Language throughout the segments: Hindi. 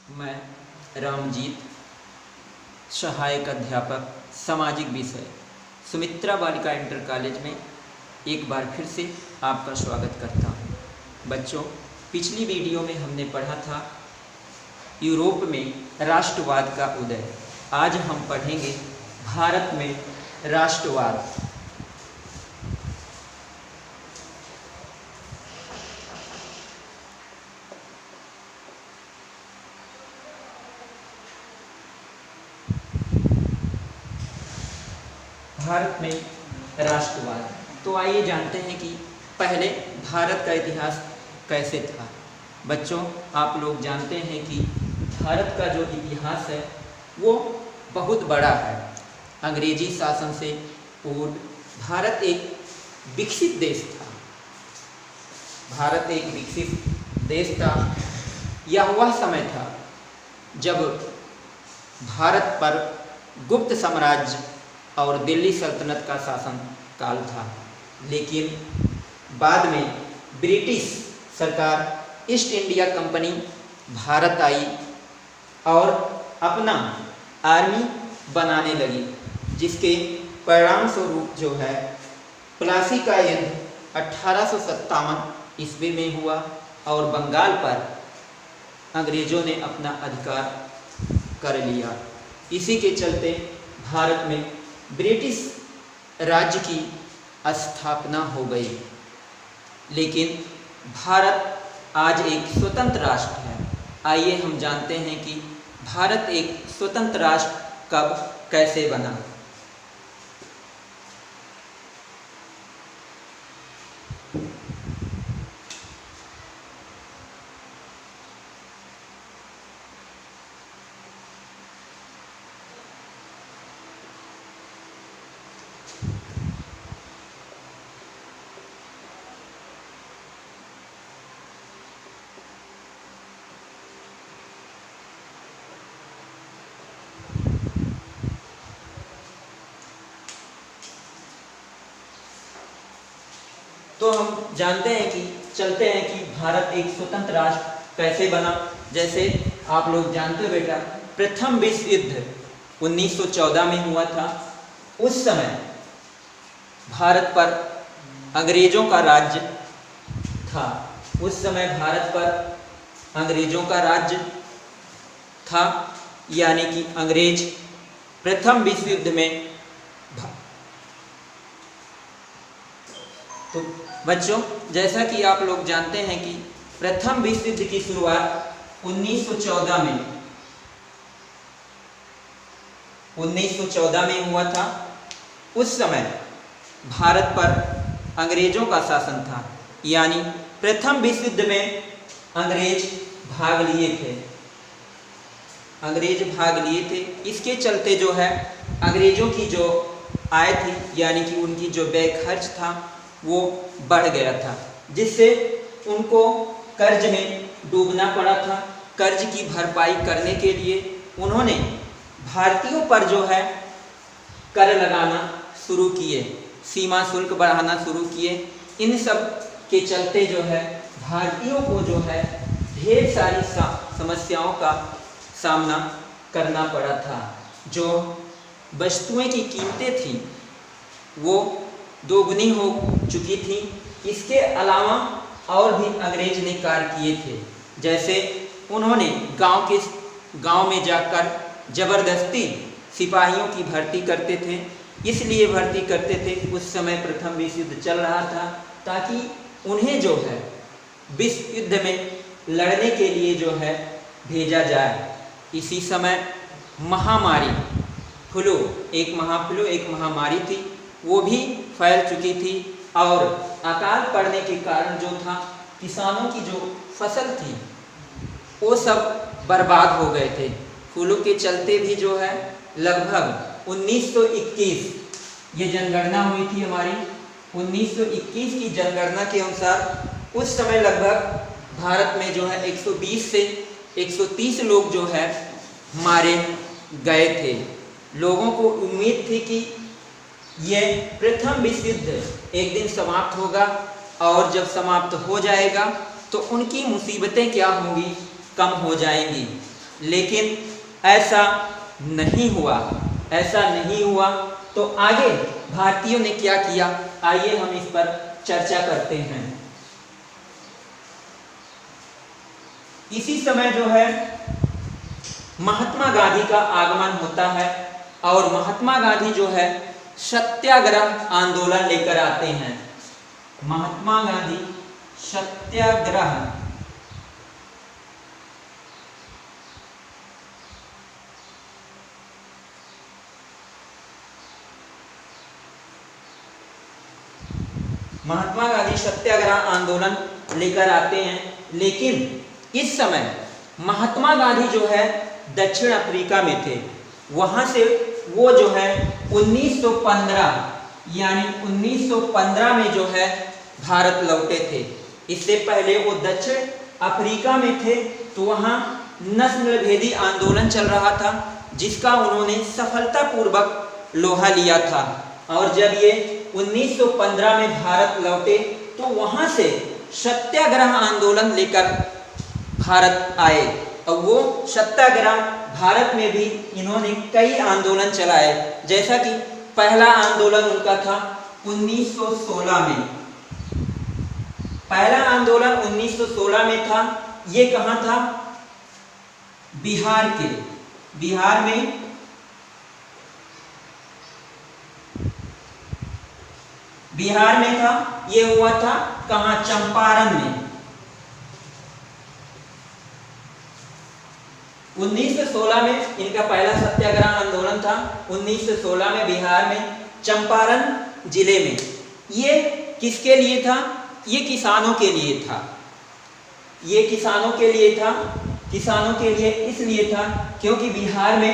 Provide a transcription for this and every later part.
मैं रामजीत, सहायक अध्यापक सामाजिक विषय, सुमित्रा बालिका इंटर कॉलेज में एक बार फिर से आपका स्वागत करता हूँ। बच्चों, पिछली वीडियो में हमने पढ़ा था यूरोप में राष्ट्रवाद का उदय। आज हम पढ़ेंगे भारत में राष्ट्रवाद। भारत में राष्ट्रवाद। तो आइए जानते हैं कि पहले भारत का इतिहास कैसे था। बच्चों, आप लोग जानते हैं कि भारत का जो इतिहास है वो बहुत बड़ा है। अंग्रेजी शासन से पूर्व भारत एक विकसित देश था। भारत एक विकसित देश था। यह वह समय था जब भारत पर गुप्त साम्राज्य और दिल्ली सल्तनत का शासन काल था। लेकिन बाद में ब्रिटिश सरकार ईस्ट इंडिया कंपनी भारत आई और अपना आर्मी बनाने लगी, जिसके परिणाम स्वरूप जो है प्लासी का युद्ध 1857 ईस्वी में हुआ और बंगाल पर अंग्रेजों ने अपना अधिकार कर लिया। इसी के चलते भारत में ब्रिटिश राज्य की स्थापना हो गई। लेकिन भारत आज एक स्वतंत्र राष्ट्र है। आइए हम जानते हैं कि भारत एक स्वतंत्र राष्ट्र कब कैसे बना। तो हम जानते हैं कि चलते हैं कि भारत एक स्वतंत्र राष्ट्र कैसे बना। जैसे आप लोग जानते हो बेटा, प्रथम विश्व युद्ध 1914 में हुआ था। उस समय भारत पर अंग्रेजों का राज्य था। उस समय भारत पर अंग्रेजों का राज्य था, यानी कि अंग्रेज प्रथम विश्व युद्ध में। तो बच्चों, जैसा कि आप लोग जानते हैं कि प्रथम विश्व युद्ध की शुरुआत 1914 में हुआ था। उस समय भारत पर अंग्रेजों का शासन था, यानी प्रथम विश्व युद्ध में अंग्रेज भाग लिए थे। इसके चलते जो है अंग्रेजों की जो आय थी, यानी कि उनकी जो व्यय खर्च था वो बढ़ गया था, जिससे उनको कर्ज में डूबना पड़ा था। कर्ज की भरपाई करने के लिए उन्होंने भारतीयों पर जो है कर लगाना शुरू किए, सीमा शुल्क बढ़ाना शुरू किए। इन सब के चलते जो है भारतीयों को जो है ढेर सारी समस्याओं का सामना करना पड़ा था। जो वस्तुएं की कीमतें थीं वो दोगुनी हो चुकी थी। इसके अलावा और भी अंग्रेज ने कार्य किए थे। जैसे उन्होंने गांव में जाकर जबरदस्ती सिपाहियों की भर्ती करते थे। इसलिए भर्ती करते थे, उस समय प्रथम विश्व युद्ध चल रहा था, ताकि उन्हें जो है विश्व युद्ध में लड़ने के लिए जो है भेजा जाए। इसी समय महामारी एक महामारी थी, वो भी फैल चुकी थी और अकाल पड़ने के कारण जो था किसानों की जो फसल थी वो सब बर्बाद हो गए थे। फ्लू के चलते भी जो है लगभग 1921 ये जनगणना हुई थी हमारी। 1921 की जनगणना के अनुसार उस समय लगभग भारत में जो है 120 से 130 लोग जो है मारे गए थे। लोगों को उम्मीद थी कि ये प्रथम विश्व युद्ध एक दिन समाप्त होगा और जब समाप्त हो जाएगा तो उनकी मुसीबतें क्या होंगी, कम हो जाएंगी। लेकिन ऐसा नहीं हुआ, ऐसा नहीं हुआ। तो आगे भारतीयों ने क्या किया, आइए हम इस पर चर्चा करते हैं। इसी समय जो है महात्मा गांधी का आगमन होता है और महात्मा गांधी जो है सत्याग्रह आंदोलन लेकर आते हैं। महात्मा गांधी सत्याग्रह महात्मा गांधी सत्याग्रह आंदोलन लेकर आते हैं। लेकिन इस समय महात्मा गांधी जो है दक्षिण अफ्रीका में थे, वहां से वो जो है 1915 यानी 1915 में जो है भारत लौटे थे। इससे पहले वो दक्षिण अफ्रीका में थे, तो वहाँ नस्लभेदी आंदोलन चल रहा था, जिसका उन्होंने सफलतापूर्वक लोहा लिया था। और जब ये 1915 में भारत लौटे तो वहाँ से सत्याग्रह आंदोलन लेकर भारत आए। और वो सत्याग्रह भारत में भी इन्होंने कई आंदोलन चलाए, जैसा कि पहला आंदोलन उनका था 1916 में। पहला आंदोलन 1916 में था। ये कहाँ था? बिहार के, बिहार में था। ये हुआ था कहाँ? चंपारण में। 1916 में इनका पहला सत्याग्रह आंदोलन था। 1916 में बिहार में चंपारण जिले में। ये किसके लिए था? ये किसानों के लिए था। ये किसानों के लिए था। किसानों के लिए इसलिए था क्योंकि बिहार में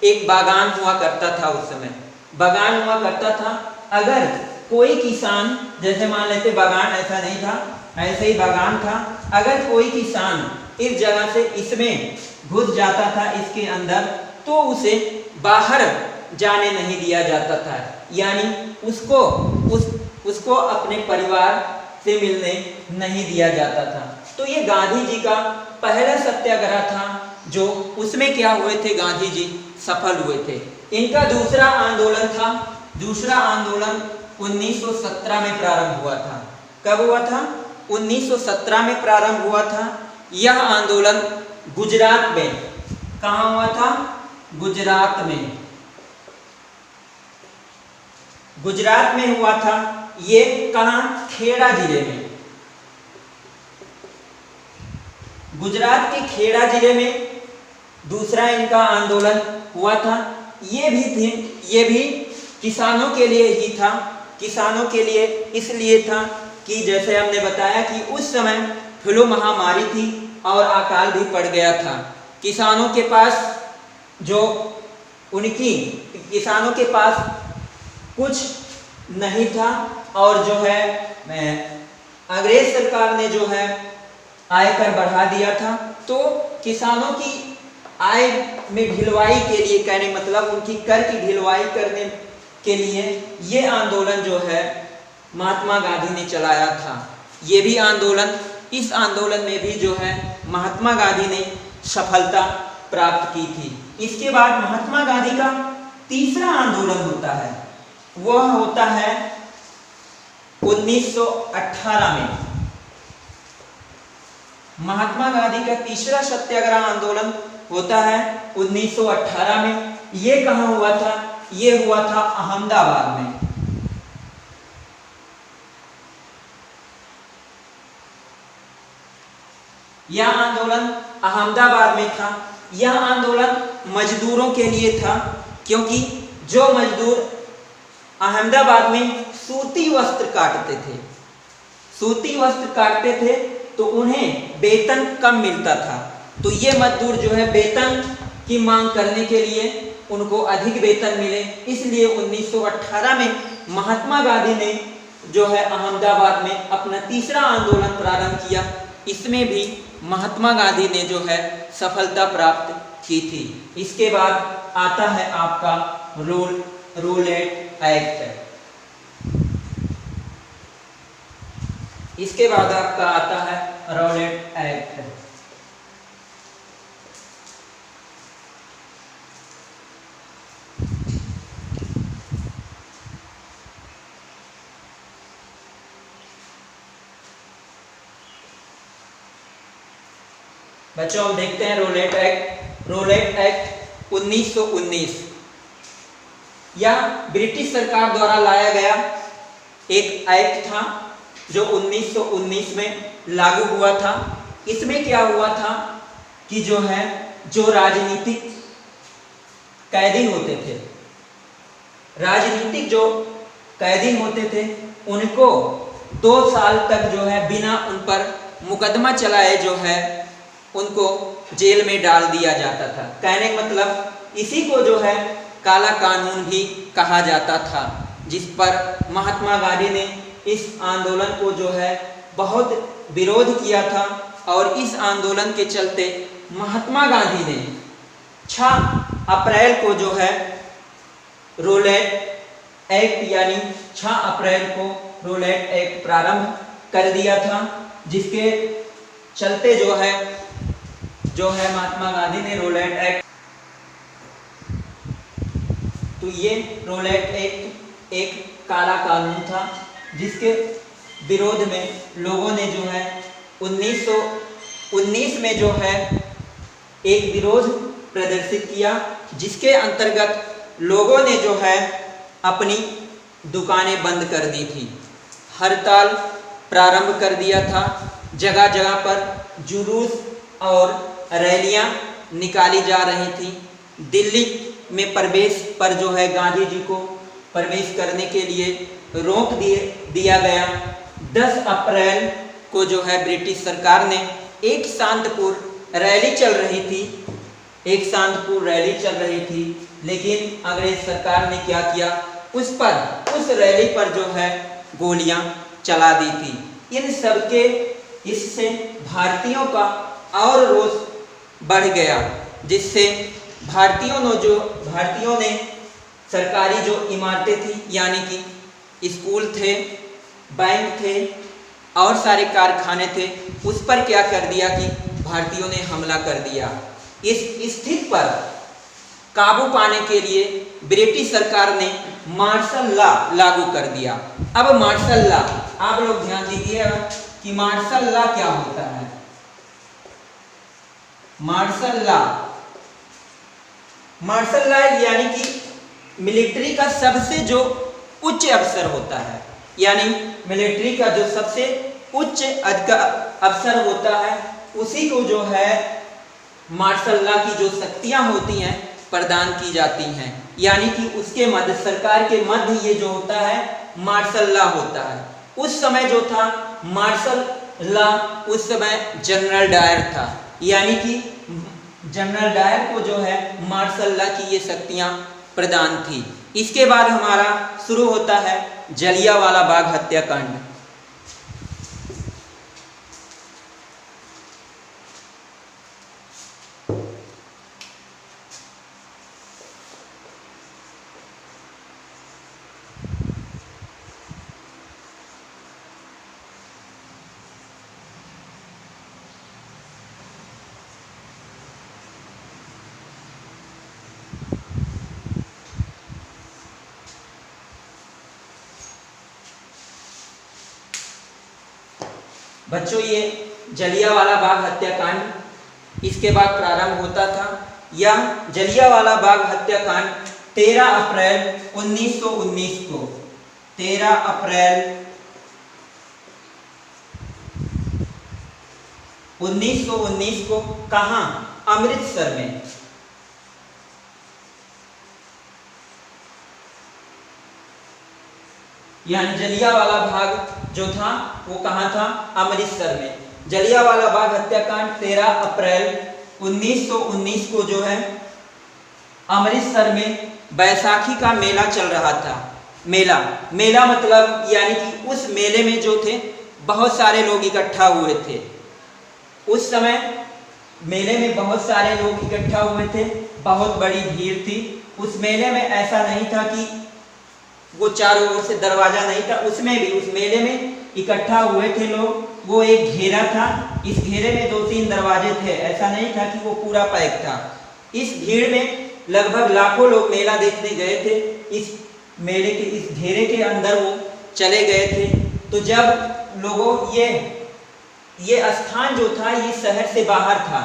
एक बागान हुआ करता था। उस समय बागान हुआ करता था। अगर कोई किसान, जैसे मान लेते बागान ऐसा नहीं था, ऐसे ही बागान था, अगर कोई किसान इस जगह से इसमें घुस जाता था, इसके अंदर, तो उसे बाहर जाने नहीं दिया जाता था, यानी उसको अपने परिवार से मिलने नहीं दिया जाता था। तो ये गांधी जी का पहला सत्याग्रह था, जो उसमें क्या हुए थे, गांधी जी सफल हुए थे। इनका दूसरा आंदोलन था। दूसरा आंदोलन 1917 में प्रारंभ हुआ था। कब हुआ था? 1917 में प्रारंभ हुआ था। यह आंदोलन गुजरात में, कहाँ हुआ था? गुजरात में। गुजरात में हुआ था। ये कहाँ? खेड़ा जिले में। गुजरात के खेड़ा जिले में दूसरा इनका आंदोलन हुआ था। ये भी किसानों के लिए ही था। किसानों के लिए इसलिए था कि जैसे हमने बताया कि उस समय फ्लू महामारी थी और अकाल भी पड़ गया था। किसानों के पास कुछ नहीं था और जो है अंग्रेज सरकार ने जो है आयकर बढ़ा दिया था। तो किसानों की आय में ढिलवाई के लिए, कहने मतलब उनकी कर की ढिलवाई करने के लिए ये आंदोलन जो है महात्मा गांधी ने चलाया था। ये भी आंदोलन, इस आंदोलन में भी जो है महात्मा गांधी ने सफलता प्राप्त की थी। इसके बाद महात्मा गांधी का तीसरा आंदोलन होता है। वह होता है 1918 में। महात्मा गांधी का तीसरा सत्याग्रह आंदोलन होता है 1918 में। ये कहाँ हुआ था? ये हुआ था अहमदाबाद में। यह आंदोलन अहमदाबाद में था। यह आंदोलन मजदूरों के लिए था, क्योंकि जो मजदूर अहमदाबाद में सूती वस्त्र काटते थे तो उन्हें वेतन कम मिलता था। तो ये मजदूर जो है वेतन की मांग करने के लिए उनको अधिक वेतन मिले, इसलिए 1918 में महात्मा गांधी ने जो है अहमदाबाद में अपना तीसरा आंदोलन प्रारंभ किया। इसमें भी महात्मा गांधी ने जो है सफलता प्राप्त की थी। इसके बाद आता है आपका रोलेट एक्ट। इसके बाद आपका आता है रोलेट एक्ट। बच्चों हम देखते हैं रोलेट एक्ट 1919 यह ब्रिटिश सरकार द्वारा लाया गया एक एक्ट था जो 1919 में लागू हुआ था। इसमें क्या हुआ था कि जो राजनीतिक कैदी होते थे, उनको 2 साल तक बिना उन पर मुकदमा चलाए उनको जेल में डाल दिया जाता था। कहने का मतलब इसी को काला कानून भी कहा जाता था, जिस पर महात्मा गांधी ने इस आंदोलन को बहुत विरोध किया था। और इस आंदोलन के चलते महात्मा गांधी ने 6 अप्रैल को रोलेट एक्ट यानी 6 अप्रैल को रोलेट एक्ट प्रारंभ कर दिया था, जिसके चलते महात्मा गांधी ने रोलेट एक्ट, तो ये रोलेट एक्ट एक काला कानून था, जिसके विरोध में लोगों ने 1919 में एक विरोध प्रदर्शित किया, जिसके अंतर्गत लोगों ने अपनी दुकानें बंद कर दी थी, हड़ताल प्रारंभ कर दिया था, जगह जगह पर जुलूस और रैलियां निकाली जा रही थी। दिल्ली में प्रवेश पर गांधी जी को प्रवेश करने के लिए रोक दिया गया। 10 अप्रैल को ब्रिटिश सरकार ने एक शांतिपूर्ण रैली चल रही थी, लेकिन अंग्रेज सरकार ने क्या किया, उस रैली पर गोलियां चला दी थी। इन सब के इससे भारतीयों का और रोष बढ़ गया, जिससे भारतीयों ने सरकारी इमारतें थी, यानी कि स्कूल थे, बैंक थे और सारे कारखाने थे, उस पर क्या कर दिया कि भारतीयों ने हमला कर दिया। इस स्थिति पर काबू पाने के लिए ब्रिटिश सरकार ने मार्शल लॉ लागू कर दिया। अब मार्शल लॉ, आप लोग ध्यान दीजिएगा कि मार्शल लॉ क्या होता है। मार्शल लॉ यानी कि मिलिट्री का सबसे उच्च अफसर होता है, यानी मिलिट्री का सबसे उच्च अफसर होता है, उसी को मार्शल लॉ की शक्तियां होती हैं प्रदान की जाती हैं, यानी कि उसके मध्य, सरकार के मध्य ये होता है मार्शल लॉ होता है। उस समय था मार्शल लॉ, उस समय जनरल डायर था, यानी कि जनरल डायर को मार्शल लॉ की ये शक्तियां प्रदान थी। इसके बाद हमारा शुरू होता है जलियांवाला बाग हत्याकांड। बच्चों ये जलियांवाला बाग हत्याकांड इसके बाद प्रारंभ होता था। यह जलियांवाला बाग हत्याकांड 13 अप्रैल 1919 को 13 अप्रैल 1919 को कहां? अमृतसर में। यानी जलियांवाला बाग जो था वो कहां था? अमृतसर में। जलियांवाला बाग हत्याकांड 13 अप्रैल 1919 को अमृतसर में बैसाखी का मेला चल रहा था। मेला मतलब यानी कि उस मेले में थे बहुत सारे लोग इकट्ठा हुए थे। उस समय मेले में बहुत सारे लोग इकट्ठा हुए थे, बहुत बड़ी भीड़ थी। उस मेले में ऐसा नहीं था कि वो चारों ओर से दरवाजा नहीं था, उसमें भी उस मेले में इकट्ठा हुए थे लोग। वो एक घेरा था, इस घेरे में 2-3 दरवाजे थे, ऐसा नहीं था कि वो पूरा पैक था। इस भीड़ में लगभग लाखों लोग मेला देखने गए थे। इस मेले के इस घेरे के अंदर वो चले गए थे। तो जब लोगों ये स्थान जो था ये शहर से बाहर था,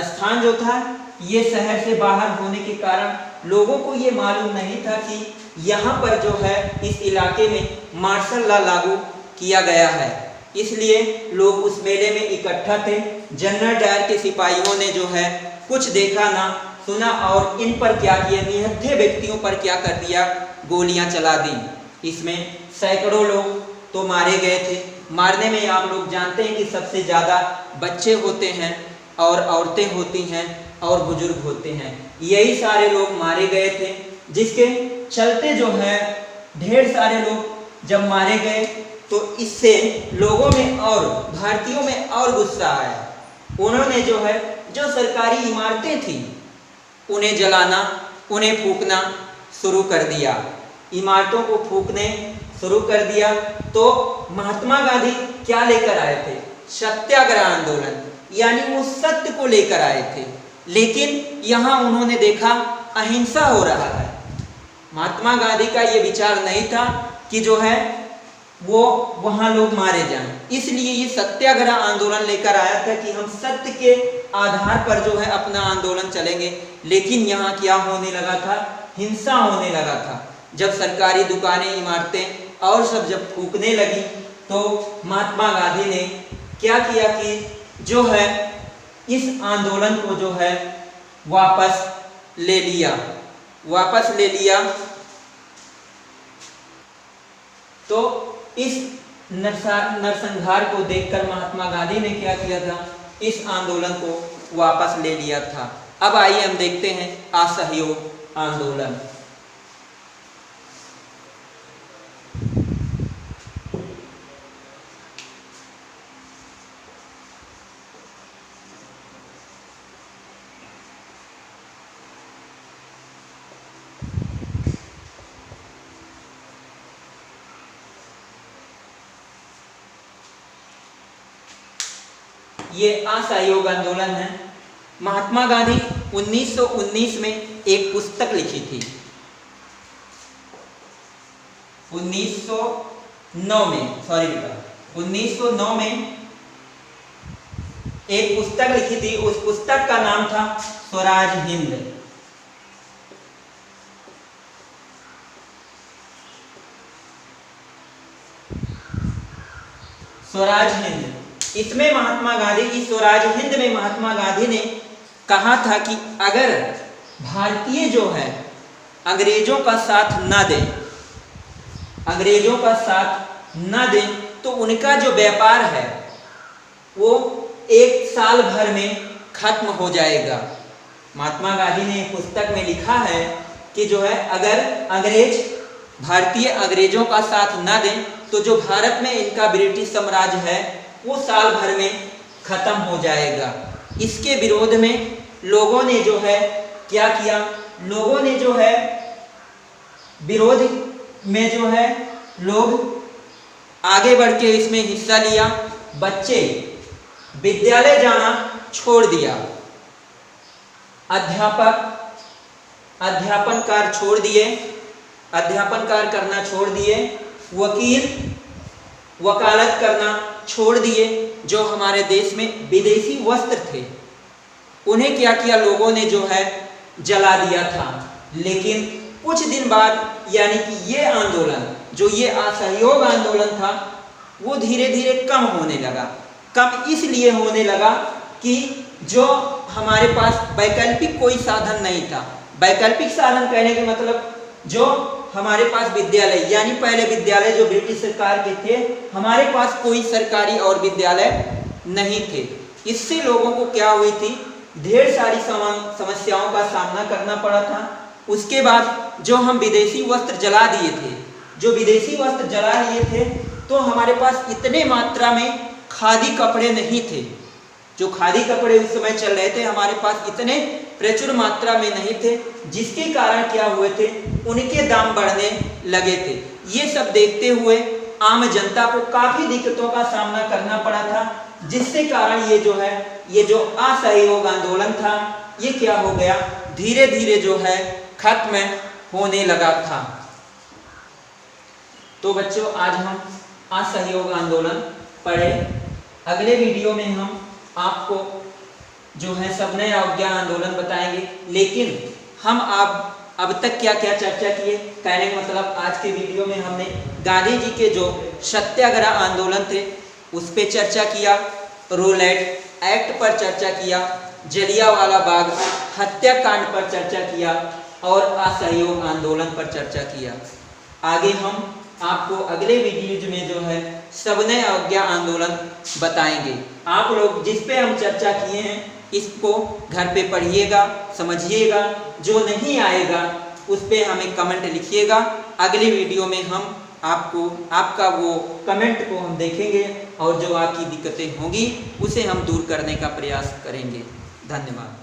स्थान जो था ये शहर से बाहर होने के कारण लोगों को ये मालूम नहीं था कि यहाँ पर जो है इस इलाके में मार्शल लॉ लागू किया गया है। इसलिए लोग उस मेले में इकट्ठा थे। जनरल डायर के सिपाहियों ने जो है कुछ देखा ना सुना और इन पर क्या किया, निहत्थे व्यक्तियों पर क्या कर दिया, गोलियां चला दी। इसमें सैकड़ों लोग तो मारे गए थे। मारने में आप लोग जानते हैं कि सबसे ज़्यादा बच्चे होते हैं और औरतें होती हैं और बुजुर्ग होते हैं। यही सारे लोग मारे गए थे, जिसके चलते जो है ढेर सारे लोग जब मारे गए तो इससे लोगों में और भारतीयों में और गुस्सा आया। उन्होंने जो है जो सरकारी इमारतें थी उन्हें जलाना, उन्हें फूंकना शुरू कर दिया। इमारतों को फूंकने शुरू कर दिया। तो महात्मा गांधी क्या लेकर आए थे? सत्याग्रह आंदोलन, यानी वो सत्य को लेकर आए थे। लेकिन यहाँ उन्होंने देखा अहिंसा हो रहा है। महात्मा गांधी का ये विचार नहीं था कि जो है वो वहाँ लोग मारे जाएं। इसलिए ये सत्याग्रह आंदोलन लेकर आया था कि हम सत्य के आधार पर जो है अपना आंदोलन चलेंगे। लेकिन यहाँ क्या होने लगा था? हिंसा होने लगा था। जब सरकारी दुकानें, इमारतें और सब जब फूंकने लगी तो महात्मा गांधी ने क्या किया कि जो है इस आंदोलन को जो है वापस ले लिया। तो इस नरसंहार को देखकर महात्मा गांधी ने क्या किया था? इस आंदोलन को वापस ले लिया था। अब आइए हम देखते हैं असहयोग आंदोलन। ये असहयोग आंदोलन है। महात्मा गांधी 1919 में एक पुस्तक लिखी थी। 1909 में एक पुस्तक लिखी थी। उस पुस्तक का नाम था स्वराज हिंद। स्वराज हिंद, इसमें महात्मा गांधी की स्वराज हिंद में महात्मा गांधी ने कहा था कि अगर भारतीय जो है अंग्रेजों का साथ न दें तो उनका जो व्यापार है वो 1 साल भर में खत्म हो जाएगा। महात्मा गांधी ने पुस्तक में लिखा है कि जो है अगर भारतीय अंग्रेजों का साथ न दें तो जो भारत में इनका ब्रिटिश साम्राज्य है वो साल भर में खत्म हो जाएगा। इसके विरोध में लोगों ने जो है क्या किया? लोगों ने जो है विरोध में जो है लोग आगे बढ़ के इसमें हिस्सा लिया। बच्चे विद्यालय जाना छोड़ दिया। अध्यापन कार्य करना छोड़ दिए। वकील वकालत करना छोड़ दिए। जो हमारे देश में विदेशी वस्त्र थे उन्हें क्या किया? लोगों ने जो है जला दिया था। लेकिन कुछ दिन बाद यानी कि ये आंदोलन, जो ये असहयोग आंदोलन था, वो धीरे धीरे कम होने लगा। कम इसलिए होने लगा कि जो हमारे पास वैकल्पिक कोई साधन नहीं था। वैकल्पिक साधन कहने के मतलब जो हमारे पास विद्यालय, यानी पहले विद्यालय जो ब्रिटिश सरकार के थे, हमारे पास कोई सरकारी और विद्यालय नहीं थे। इससे लोगों को क्या हुई थी? ढेर सारी समस्याओं का सामना करना पड़ा था। उसके बाद जो हम विदेशी वस्त्र जला दिए थे, तो हमारे पास इतने मात्रा में खादी कपड़े नहीं थे। जो खादी कपड़े उस समय चल रहे थे हमारे पास इतने प्रचुर मात्रा में नहीं थे, जिसके कारण क्या हुए थे? उनके दाम बढ़ने लगे थे। ये सब देखते हुए आम जनता को काफी दिक्कतों का सामना करना पड़ा था, जिससे कारण ये जो असहयोग आंदोलन था ये क्या हो गया? धीरे धीरे जो है खत्म होने लगा था। तो बच्चों आज हम असहयोग आंदोलन पढ़े। अगले वीडियो में हम आपको जो है सविनय अवज्ञा आंदोलन बताएंगे। लेकिन हम अब तक क्या क्या चर्चा किए, कहने का मतलब आज के वीडियो में हमने गांधी जी के जो सत्याग्रह आंदोलन थे उस पर चर्चा किया, रोलेट एक्ट पर चर्चा किया, जलियांवाला बाग हत्याकांड पर चर्चा किया और असहयोग आंदोलन पर चर्चा किया। आगे हम आपको अगले वीडियो में जो है सविनय अवज्ञा आंदोलन बताएंगे। आप लोग जिस पे हम चर्चा किए हैं इसको घर पे पढ़िएगा, समझिएगा, जो नहीं आएगा उस पे हमें कमेंट लिखिएगा। अगले वीडियो में हम आपका वो कमेंट को हम देखेंगे और जो आपकी दिक्कतें होंगी उसे हम दूर करने का प्रयास करेंगे। धन्यवाद।